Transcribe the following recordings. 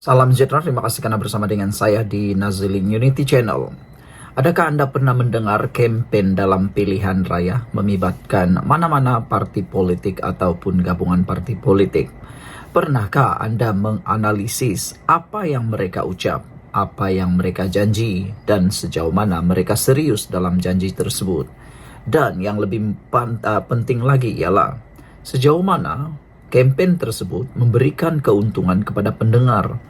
Salam sejahtera, terima kasih karena bersama dengan saya di Nazilin Unity Channel. Adakah Anda pernah mendengar kampanye dalam pilihan raya melibatkan mana-mana parti politik ataupun gabungan parti politik? Pernahkah Anda menganalisis apa yang mereka ucap, apa yang mereka janji, dan sejauh mana mereka serius dalam janji tersebut? Dan yang lebih penting lagi ialah sejauh mana kampanye tersebut memberikan keuntungan kepada pendengar.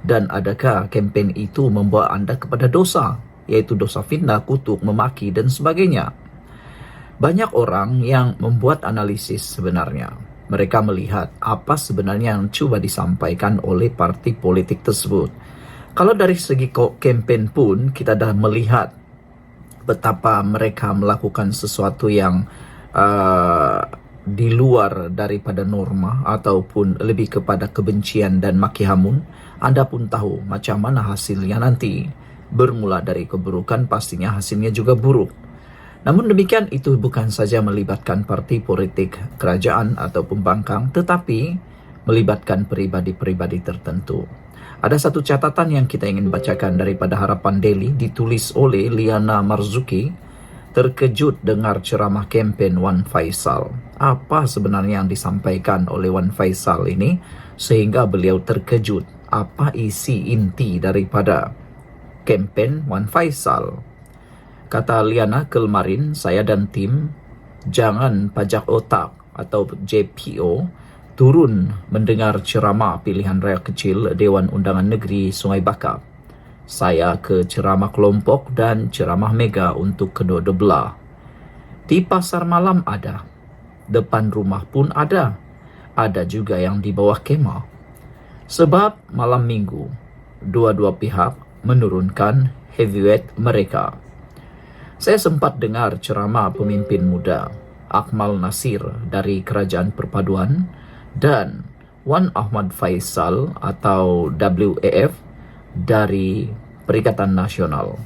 Dan adakah kampanye itu membawa Anda kepada dosa, yaitu dosa fitnah, kutuk, memaki, dan sebagainya? Banyak orang yang membuat analisis sebenarnya. Mereka melihat apa sebenarnya yang coba disampaikan oleh parti politik tersebut. Kalau dari segi kampanye pun, kita dah melihat betapa mereka melakukan sesuatu yang di luar daripada norma ataupun lebih kepada kebencian dan maki hamun. Anda pun tahu macam mana hasilnya nanti. Bermula dari keburukan, pastinya hasilnya juga buruk. Namun demikian, itu bukan saja melibatkan parti politik kerajaan atau pembangkang, tetapi melibatkan pribadi-pribadi tertentu. Ada satu catatan yang kita ingin bacakan daripada Harapan Daily, ditulis oleh Liana Marzuki. Terkejut dengar ceramah kampanye Wan Faisal. Apa sebenarnya yang disampaikan oleh Wan Faisal ini sehingga beliau terkejut? Apa isi inti daripada kampanye Wan Faisal? Kata Liana, kemarin saya dan tim Jangan Pajak Otak atau JPO turun mendengar ceramah pilihan raya kecil Dewan Undangan Negeri Sungai Bakap. Saya ke ceramah kelompok dan ceramah mega untuk kedua-dua belah. Di pasar malam ada, depan rumah pun ada juga yang di bawah kemah. Sebab malam minggu, dua-dua pihak menurunkan heavyweight mereka. Saya sempat dengar ceramah pemimpin muda, Akmal Nasir dari Kerajaan Perpaduan dan Wan Ahmad Faisal atau WAF dari Perikatan Nasional.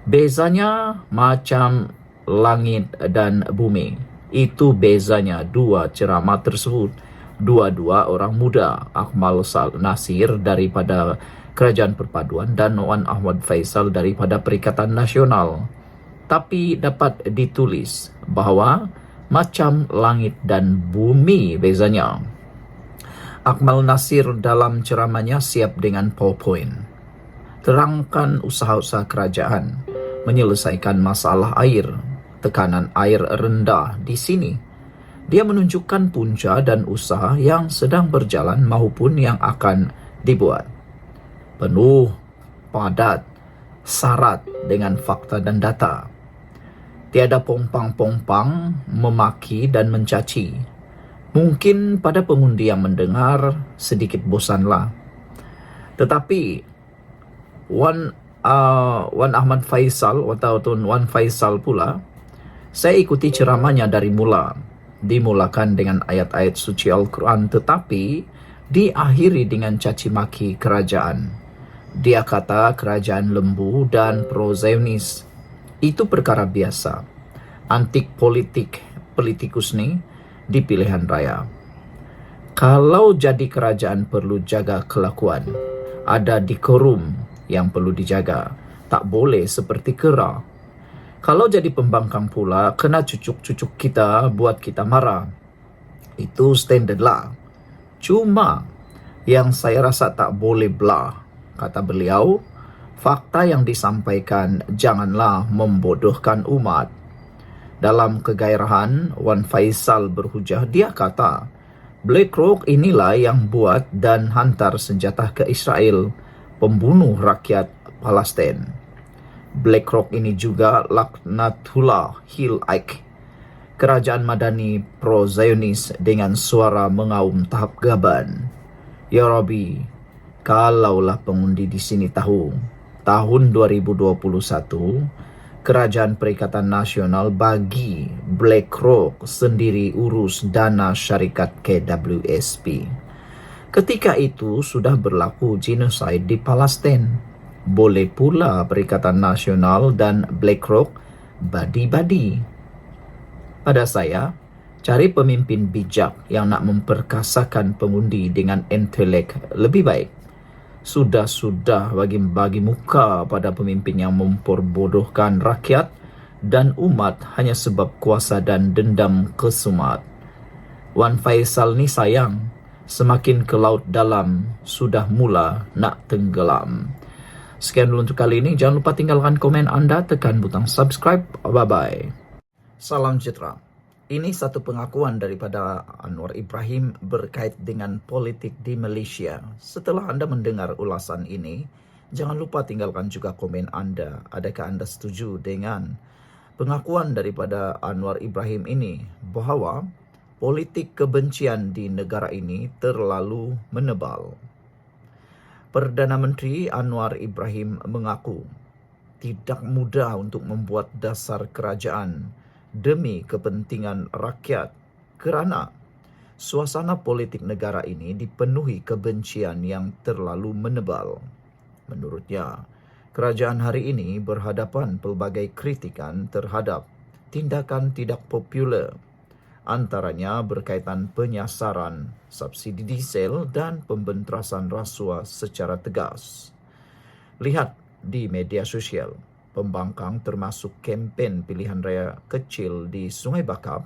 Bezanya macam langit dan bumi. Itu bezanya dua ceramah tersebut. Dua-dua orang muda, Akmal Nasir daripada Kerajaan Perpaduan dan Wan Ahmad Faisal daripada Perikatan Nasional. Tapi dapat ditulis bahawa macam langit dan bumi bezanya. Akmal Nasir dalam ceramahnya siap dengan PowerPoint. Terangkan usaha-usaha kerajaan menyelesaikan masalah air, tekanan air rendah di sini. Dia menunjukkan punca dan usaha yang sedang berjalan maupun yang akan dibuat. Penuh, padat, syarat dengan fakta dan data. Tiada pompang-pompang, memaki dan mencaci. Mungkin pada pengundi yang mendengar sedikit bosanlah. Tetapi Wan Ahmad Faisal atau Wan Faisal pula, saya ikuti ceramahnya dari mula. Dimulakan dengan ayat-ayat suci Al-Quran, tetapi diakhiri dengan caci maki kerajaan. Dia kata kerajaan lembu dan pro-Zionis. Itu perkara biasa. Antik politikus ni di pilihan raya. Kalau jadi kerajaan perlu jaga kelakuan. Ada dekorum yang perlu dijaga. Tak boleh seperti kera. Kalau jadi pembangkang pula, kena cucuk-cucuk kita buat kita marah. Itu standard lah. Cuma yang saya rasa tak boleh belah, kata beliau, fakta yang disampaikan janganlah membodohkan umat. Dalam kegairahan, Wan Faisal berhujah. Dia kata, BlackRock inilah yang buat dan hantar senjata ke Israel, pembunuh rakyat Palestin. BlackRock ini juga Laknatullah Hill Ike, kerajaan madani pro-Zionis dengan suara mengaum tahap gaban. Ya Rabbi, kalaulah pengundi di sini tahu, tahun 2021, Kerajaan Perikatan Nasional bagi BlackRock sendiri urus dana syarikat KWSP. Ketika itu sudah berlaku genosid di Palestin. Boleh pula Perikatan Nasional dan BlackRock badi-badi. Pada saya, cari pemimpin bijak yang nak memperkasakan pengundi dengan intelek lebih baik. Sudah-sudah bagi muka pada pemimpin yang memperbodohkan rakyat dan umat hanya sebab kuasa dan dendam kesumat. Wan Faisal ni sayang, semakin ke laut dalam, sudah mula nak tenggelam. Sekian dulu untuk kali ini. Jangan lupa tinggalkan komen anda, tekan butang subscribe. Bye-bye. Salam sejahtera. Ini satu pengakuan daripada Anwar Ibrahim berkait dengan politik di Malaysia. Setelah anda mendengar ulasan ini, jangan lupa tinggalkan juga komen anda. Adakah anda setuju dengan pengakuan daripada Anwar Ibrahim ini bahawa politik kebencian di negara ini terlalu menebal? Perdana Menteri Anwar Ibrahim mengaku tidak mudah untuk membuat dasar kerajaan demi kepentingan rakyat kerana suasana politik negara ini dipenuhi kebencian yang terlalu menebal. Menurutnya, kerajaan hari ini berhadapan pelbagai kritikan terhadap tindakan tidak popular, antaranya berkaitan penyasaran subsidi diesel dan pembenterasan rasuah secara tegas. Lihat di media sosial, pembangkang termasuk kempen pilihan raya kecil di Sungai Bakap,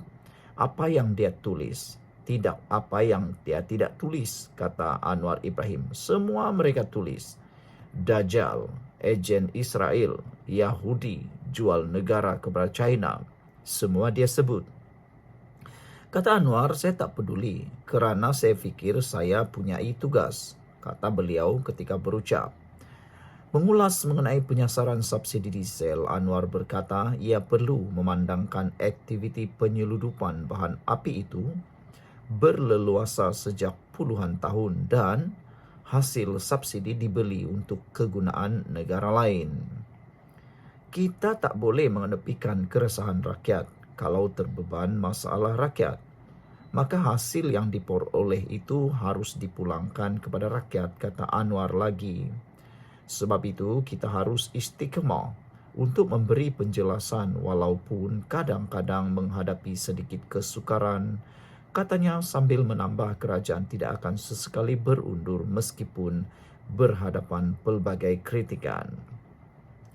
apa yang dia tulis, tidak apa yang dia tidak tulis, kata Anwar Ibrahim. Semua mereka tulis. Dajjal, ejen Israel, Yahudi, jual negara kepada China, semua dia sebut. Kata Anwar, saya tak peduli kerana saya fikir saya punyai tugas, kata beliau ketika berucap. Mengulas mengenai penyasaran subsidi diesel, Anwar berkata ia perlu memandangkan aktiviti penyeludupan bahan api itu berleluasa sejak puluhan tahun dan hasil subsidi dibeli untuk kegunaan negara lain. Kita tak boleh mengenepikan keresahan rakyat kalau terbeban masalah rakyat. Maka hasil yang diperoleh itu harus dipulangkan kepada rakyat, kata Anwar lagi. Sebab itu kita harus istiqamah untuk memberi penjelasan walaupun kadang-kadang menghadapi sedikit kesukaran, katanya sambil menambah kerajaan tidak akan sesekali berundur meskipun berhadapan pelbagai kritikan.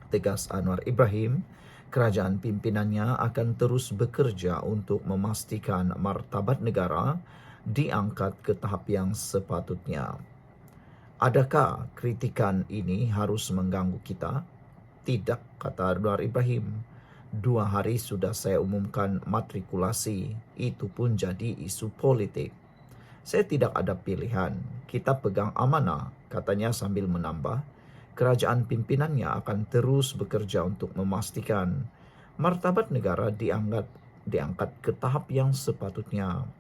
Tegas Anwar Ibrahim, kerajaan pimpinannya akan terus bekerja untuk memastikan martabat negara diangkat ke tahap yang sepatutnya. Adakah kritikan ini harus mengganggu kita? Tidak, kata Anwar Ibrahim. 2 hari sudah saya umumkan matrikulasi, itu pun jadi isu politik. Saya tidak ada pilihan, kita pegang amanah, katanya sambil menambah. Kerajaan pimpinannya akan terus bekerja untuk memastikan martabat negara diangkat ke tahap yang sepatutnya.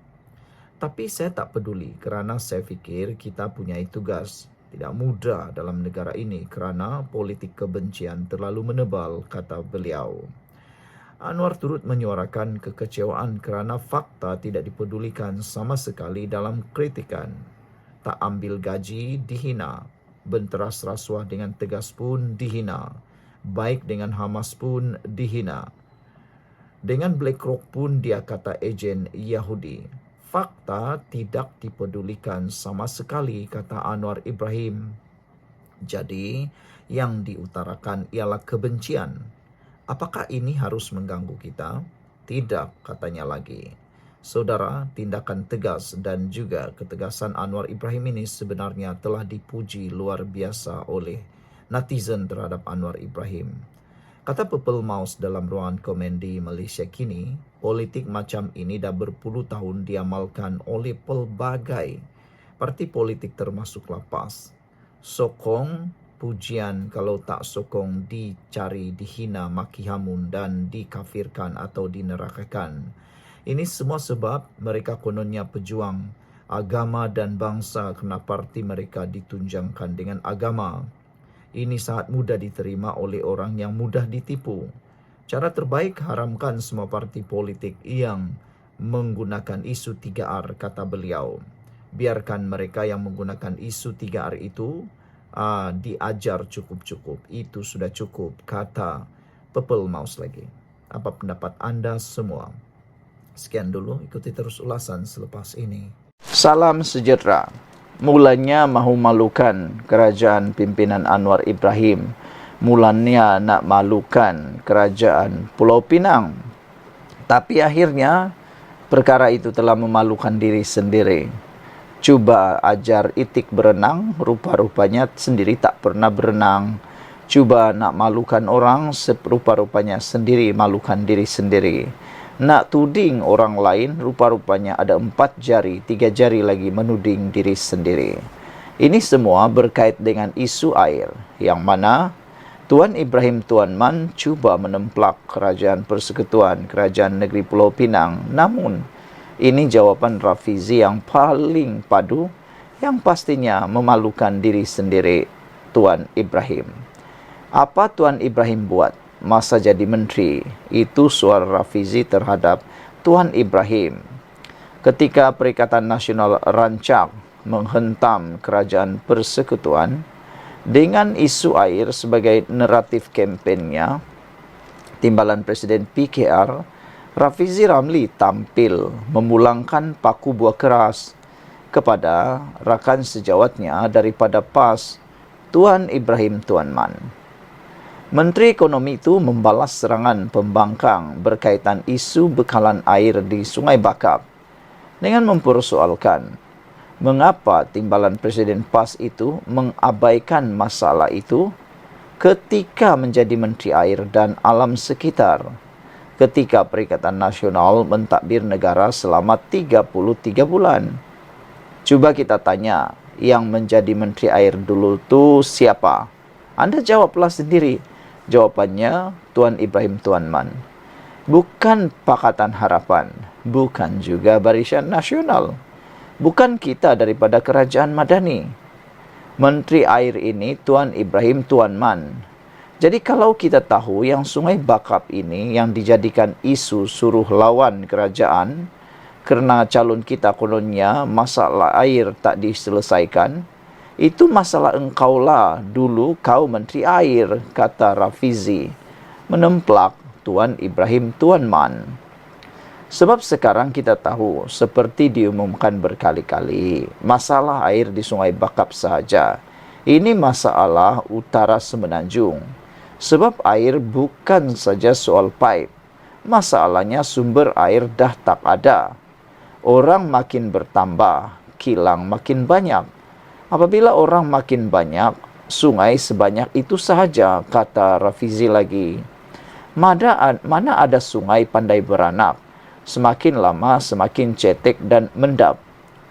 Tapi saya tak peduli kerana saya fikir kita punyai tugas. Tidak mudah dalam negara ini kerana politik kebencian terlalu menebal, kata beliau. Anwar turut menyuarakan kekecewaan kerana fakta tidak dipedulikan sama sekali dalam kritikan. Tak ambil gaji dihina, benteras rasuah dengan tegas pun dihina, baik dengan Hamas pun dihina. Dengan BlackRock pun dia kata ejen Yahudi. Fakta tidak dipedulikan sama sekali, kata Anwar Ibrahim. Jadi, yang diutarakan ialah kebencian. Apakah ini harus mengganggu kita? Tidak, katanya lagi. Saudara, tindakan tegas dan juga ketegasan Anwar Ibrahim ini sebenarnya telah dipuji luar biasa oleh netizen terhadap Anwar Ibrahim. Kata Purple Mouse dalam ruangan komen di Malaysia kini, politik macam ini dah berpuluh tahun diamalkan oleh pelbagai parti politik termasuklah PAS. Sokong pujian, kalau tak sokong dicari, dihina, maki hamun dan dikafirkan atau dinerakakan. Ini semua sebab mereka kononnya pejuang agama dan bangsa kerana parti mereka ditunjangkan dengan agama. Ini sangat mudah diterima oleh orang yang mudah ditipu. Cara terbaik haramkan semua parti politik yang menggunakan isu 3R, kata beliau. Biarkan mereka yang menggunakan isu 3R itu diajar cukup-cukup. Itu sudah cukup, kata Purple Mouse lagi. Apa pendapat anda semua? Sekian dulu, ikuti terus ulasan selepas ini. Salam sejahtera. mulanya mahu malukan kerajaan pimpinan Anwar Ibrahim. Mulanya nak malukan kerajaan Pulau Pinang. Tapi akhirnya perkara itu telah memalukan diri sendiri. Cuba ajar itik berenang, rupa-rupanya sendiri tak pernah berenang. Cuba nak malukan orang, rupa-rupanya sendiri malukan diri sendiri. Nak tuding orang lain, rupa-rupanya ada 4 jari, 3 jari lagi menuding diri sendiri. Ini semua berkait dengan isu air, yang mana Tuan Ibrahim Tuan Man cuba menemplak kerajaan persekutuan, kerajaan negeri Pulau Pinang. Namun, ini jawapan Rafizi yang paling padu, yang pastinya memalukan diri sendiri Tuan Ibrahim. Apa Tuan Ibrahim buat masa jadi menteri? Itu suara Rafizi terhadap Tuan Ibrahim. Ketika Perikatan Nasional rancak menghentam kerajaan persekutuan dengan isu air sebagai naratif kempennya, timbalan Presiden PKR, Rafizi Ramli tampil memulangkan paku buah keras kepada rakan sejawatnya daripada PAS, Tuan Ibrahim Tuan Man. Menteri Ekonomi itu membalas serangan pembangkang berkaitan isu bekalan air di Sungai Bakap dengan mempersoalkan mengapa timbalan Presiden PAS itu mengabaikan masalah itu ketika menjadi Menteri Air dan Alam Sekitar, ketika Perikatan Nasional mentadbir negara selama 33 bulan. Coba kita tanya, yang menjadi Menteri Air dulu tu siapa? Anda jawablah sendiri. Jawapannya Tuan Ibrahim Tuan Man. Bukan Pakatan Harapan, bukan juga Barisan Nasional, bukan kita daripada Kerajaan Madani. Menteri Air ini Tuan Ibrahim Tuan Man. Jadi kalau kita tahu yang Sungai Bakap ini yang dijadikan isu suruh lawan kerajaan kerana calon kita kononnya masalah air tak diselesaikan, itu masalah engkaulah dulu kau Menteri Air, kata Rafizi, menemplak Tuan Ibrahim Tuan Man. Sebab sekarang kita tahu, seperti diumumkan berkali-kali, masalah air di Sungai Bakap sahaja. Ini masalah utara Semenanjung. Sebab air bukan saja soal pipe. Masalahnya sumber air dah tak ada. Orang makin bertambah, kilang makin banyak. Apabila orang makin banyak, sungai sebanyak itu sahaja, kata Rafizi lagi. Mana ada sungai pandai beranak. Semakin lama semakin cetek dan mendap.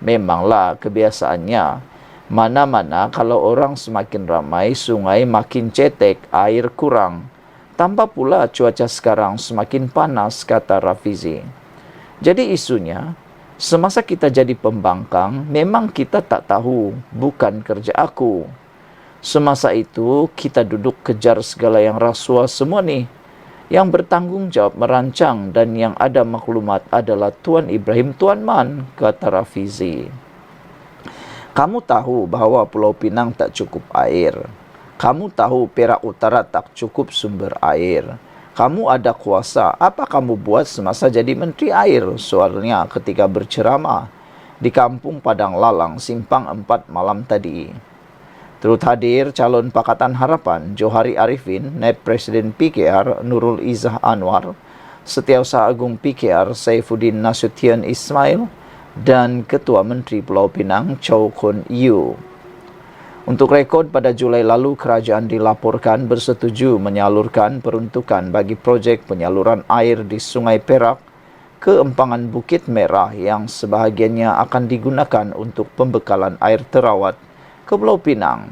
Memanglah kebiasaannya. Mana-mana kalau orang semakin ramai, sungai makin cetek, air kurang. Tambah pula cuaca sekarang semakin panas, kata Rafizi. Jadi isunya, semasa kita jadi pembangkang, memang kita tak tahu, bukan kerja aku. Semasa itu, kita duduk kejar segala yang rasuah semua ni. Yang bertanggung jawab merancang dan yang ada maklumat adalah Tuan Ibrahim Tuan Man, kata Rafizi. Kamu tahu bahawa Pulau Pinang tak cukup air. Kamu tahu Perak Utara tak cukup sumber air. Kamu ada kuasa, apa kamu buat semasa jadi Menteri Air? Soalnya ketika berceramah di Kampung Padang Lalang, Simpang 4 malam tadi. Turut hadir calon Pakatan Harapan Johari Arifin, Naib Presiden PKR Nurul Izzah Anwar, Setiausaha Agung PKR Saifuddin Nasution Ismail, dan Ketua Menteri Pulau Pinang Chow Kun Yew. Untuk rekod, pada Julai lalu kerajaan dilaporkan bersetuju menyalurkan peruntukan bagi projek penyaluran air di Sungai Perak ke empangan Bukit Merah yang sebahagiannya akan digunakan untuk pembekalan air terawat ke Pulau Pinang.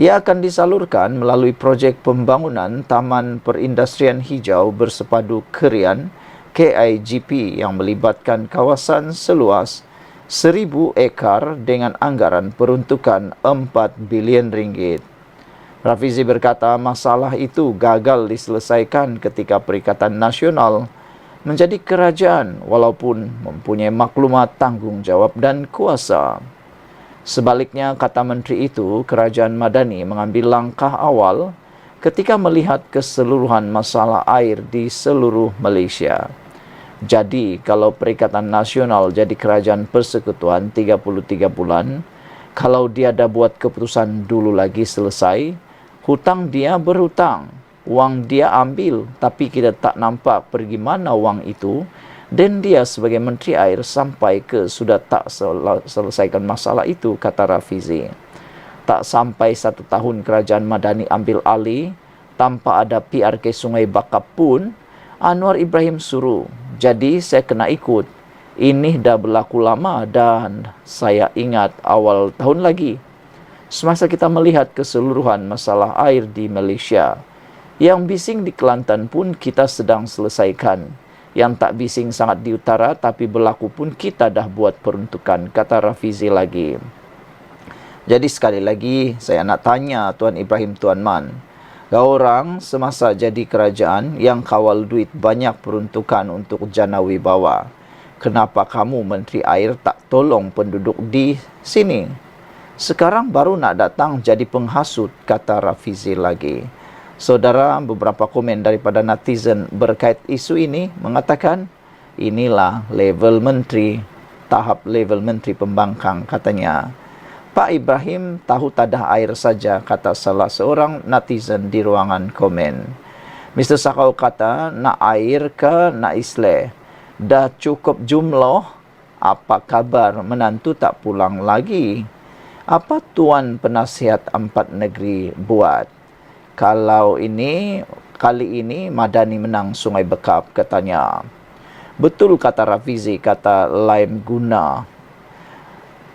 Ia akan disalurkan melalui projek pembangunan Taman Perindustrian Hijau Bersepadu Kerian KIGP yang melibatkan kawasan seluas 1,000 ekar dengan anggaran peruntukan 4 bilion ringgit. Rafizi berkata masalah itu gagal diselesaikan ketika Perikatan Nasional menjadi kerajaan walaupun mempunyai maklumat, tanggung jawab dan kuasa. Sebaliknya, kata menteri itu, Kerajaan Madani mengambil langkah awal ketika melihat keseluruhan masalah air di seluruh Malaysia. Jadi, kalau Perikatan Nasional jadi kerajaan persekutuan 33 bulan, Kalau dia dah buat keputusan dulu lagi selesai, hutang dia berhutang, wang dia ambil, tapi kita tak nampak pergi mana wang itu, dan dia sebagai Menteri Air sampai ke sudah tak selesaikan masalah itu, kata Rafizi. Tak sampai 1 tahun kerajaan Madani ambil alih, tanpa ada PRK Sungai Bakap pun, Anwar Ibrahim suruh. Jadi saya kena ikut. Ini dah berlaku lama dan saya ingat awal tahun lagi, semasa kita melihat keseluruhan masalah air di Malaysia. Yang bising di Kelantan pun kita sedang selesaikan. Yang tak bising sangat di utara tapi berlaku pun kita dah buat peruntukan, kata Rafizi lagi. Jadi sekali lagi saya nak tanya Tuan Ibrahim Tuan Man, kau orang semasa jadi kerajaan yang kawal duit banyak peruntukan untuk jana wibawa. Kenapa kamu Menteri Air tak tolong penduduk di sini? Sekarang baru nak datang jadi penghasut, kata Rafizi lagi. Saudara, beberapa komen daripada netizen berkait isu ini mengatakan, inilah level menteri, tahap level menteri pembangkang, katanya. Pak Ibrahim tahu tadah air saja, kata salah seorang netizen di ruangan komen. Mr. Sakau kata, nak air ke nak isleh? Dah cukup jumlah, apa kabar menantu tak pulang lagi? Apa Tuan Penasihat Empat Negeri buat? Kalau kali ini Madani menang Sungai Bakap, katanya. Betul, kata Rafizi, kata Laim Guna.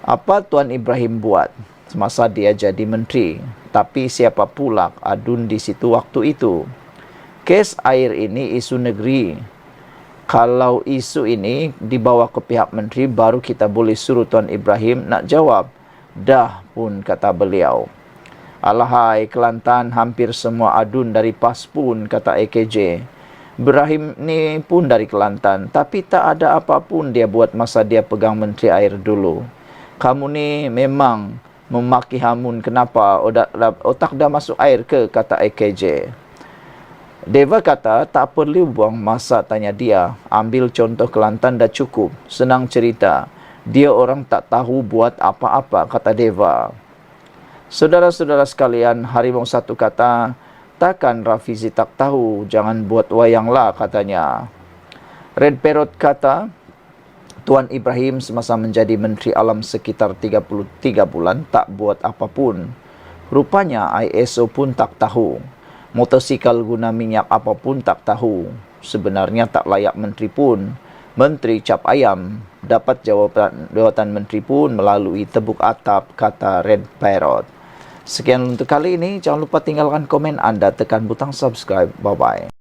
Apa Tuan Ibrahim buat semasa dia jadi menteri? Tapi siapa pula adun di situ waktu itu? Kes air ini isu negeri. Kalau isu ini dibawa ke pihak menteri, baru kita boleh suruh Tuan Ibrahim nak jawab. Dah pun, kata beliau. Alahai, Kelantan hampir semua adun dari PAS pun, kata AKJ. Ibrahim ni pun dari Kelantan, tapi tak ada apa pun dia buat masa dia pegang Menteri Air dulu. Kamu ni memang memaki hamun, kenapa otak dah masuk air ke, kata AKJ. Deva kata, tak perlu buang masa, tanya dia. Ambil contoh Kelantan dah cukup. Senang cerita. Dia orang tak tahu buat apa-apa, kata Deva. Saudara-saudara sekalian, Harimau Satu kata, takkan Rafizi tak tahu, jangan buat wayang lah, katanya. Red Parrot kata, Tuan Ibrahim semasa menjadi Menteri Alam sekitar 33 bulan tak buat apapun. Rupanya ISO pun tak tahu. Motosikal guna minyak apapun tak tahu. Sebenarnya tak layak menteri pun. Menteri cap ayam. Dapat jawatan menteri pun melalui tebuk atap, kata Red Parrot. Sekian untuk kali ini. Jangan lupa tinggalkan komen anda, tekan butang subscribe. Bye-bye.